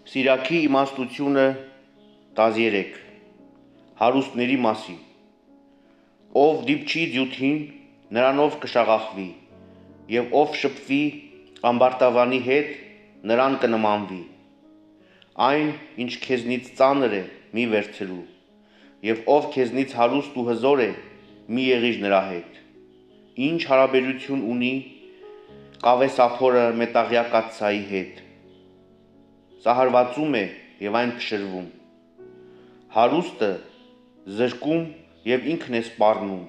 Սիրակի իմաստությունը 13 հարուստների մասին ով դիպչի դյութին նրանով կշաղախվի եւ ով շփվի ամբարտավանի հետ նրան կնմանվի այն ինչ քեզնից ծանր է մի վերցրու եւ ով քեզնից հարուստ ու հզոր է մի եղիր նրա հետ ինչ հարաբերություն ունի կավեսափորը մետաղյա կաթսայի հետ Սահարվածում է եւ այն փշրվում հարուստը զրկում եւ ինքն է սպառնում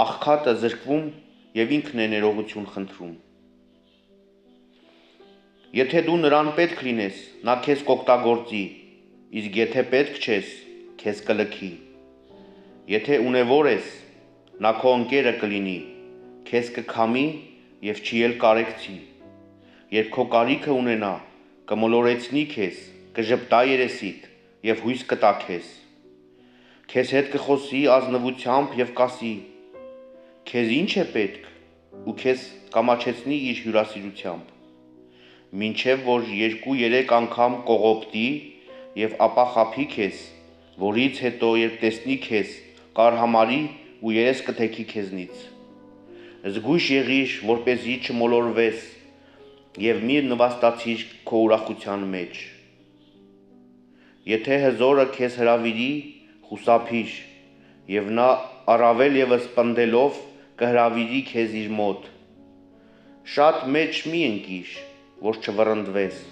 աղքատը զրկվում եւ ինքն է ներողություն խնդրում Եթե դու նրան պետք լինես նա քեզ կօգտագործի իսկ եթե պետք չես քեզ կլքի Եթե ունևոր ես նա քո ընկերը կլինի քեզ կքամի եւ չի էլ կարեկցի Երբ քո կարիքը ունենա կմոլորեցնի քեզ, կժպտա երեսիդ եւ հույս կտա քեզ Քեզ հետ կխոսի ազնվությամբ եւ կասի Քեզ ինչ է պետք ու քեզ կամաչեցնի իր հյուրասիրությամբ Մինչև որ 2-3 անգամ կողոպտի եւ ապա խափի քեզ որից հետո երբ տեսնի քեզ կարհամարի ու երես կթեքի քեզնից Զգույշ եղիր որպեսզի չմոլորվես Եվ մի նվաստացիր քո ուրախության մեջ Եթե հզորը քեզ հրավիրի խուսափիր եւ նա առավել եւս պնդելով կհրավիրի քեզ իր մոտ Շատ մեջ մի ընկիր որ չվռնդվես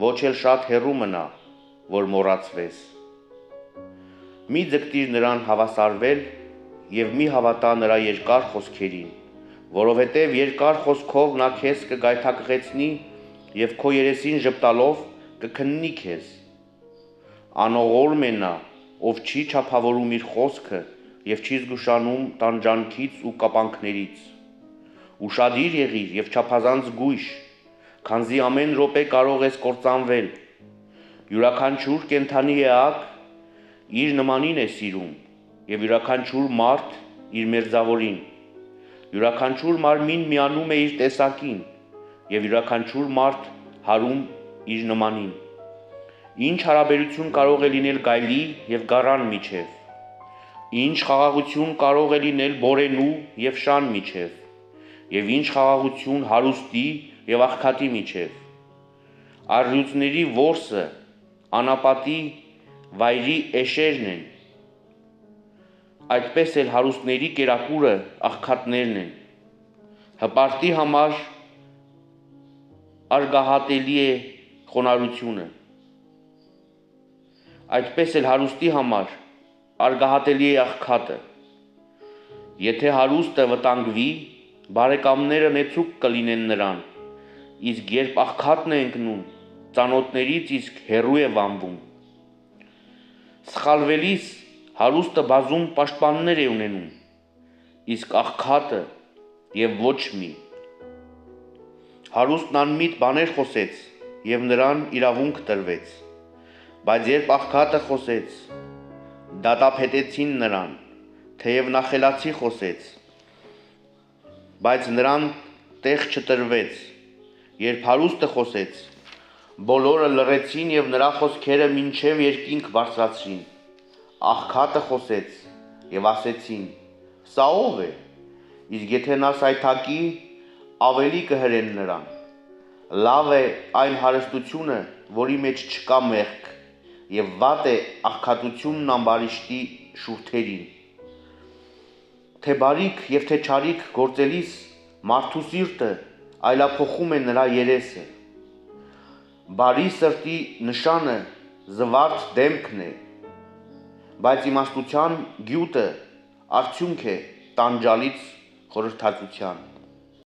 ոչ էլ շատ հեռու մնա որ մոռացվես Մի ձգտիր նրան հավասարվել եւ մի հավատա նրա երկար խոսքերին Որովհետև երկար խոսքով նա քեզ կգայթակղեցնի և քո երեսին ժպտալով կքննի քեզ Անողորմ է նա, ով չի չափավորում իր խոսքը և չի զգուշանում տանջանքից ու կապանքներից Ուշադիր եղիր և չափազանց զգույշ, քանզի ամեն րոպե կարող ես կործանվել Յուրաքանչյուր կենդանի էակ իր նմանին է սիրում և յուրաքանչյուր մարդ իր մերձավորին Յուրաքանչյուր մարմին միանում է իր տեսակին և յուրաքանչյուր մարդ հարում իր նմանին Ինչ հարաբերություն կարող է լինել գայլի և գառան միջև Ինչ խաղաղություն կարող է լինել բորենու և շան միջև Եվ ինչ խաղաղություն հարուստի և աղքատի միջև Առյուծների որսը անապատի վայրի էշերն են Այդպես էլ հարուստների կերակուրը աղքատներն են Հպարտի համար արգահատելի է խոնարհությունը Այդպես էլ հարուստի համար արգահատելի է աղքատը Եթե հարուստը վտանգվի բարեկամները նեցուկ կլինեն նրան Իսկ երբ աղքատն է ընկնում ծանոթներից իսկ հեռու է վանվում Սխալվելիս հարուստը բազում պաշտպաններ է ունենում Իսկ աղքատը և ոչ մի Հարուստն անմիտ բաներ խոսեց և նրան իրավունք տրվեց Բայց երբ աղքատը խոսեց դատապետեցին նրան Թեև նա խելացի խոսեց Բայց նրան տեղ չտրվեց Երբ հարուստը խոսեց բոլորը լռեցին և նրա խոսքերը մինչև երկինք բարձրացրին Աղքատը խոսեց և ասեցին Սա ով է Իսկ եթե նա սայթաքի ավելի կհրեն նրան Լավ է այն հարստությունը որի մեջ չկա մեղք Եվ վատ է աղքատությունն ամբարիշտի շուրթերին Թե բարիք և թե չարիք գործելիս մարդու սիրտը այլափոխում է նրա երեսը Բարի սրտի նշանը զվարթ դեմքն է Բայց իմաստության գյուտը արդյունք է տանջալից խորհրդածության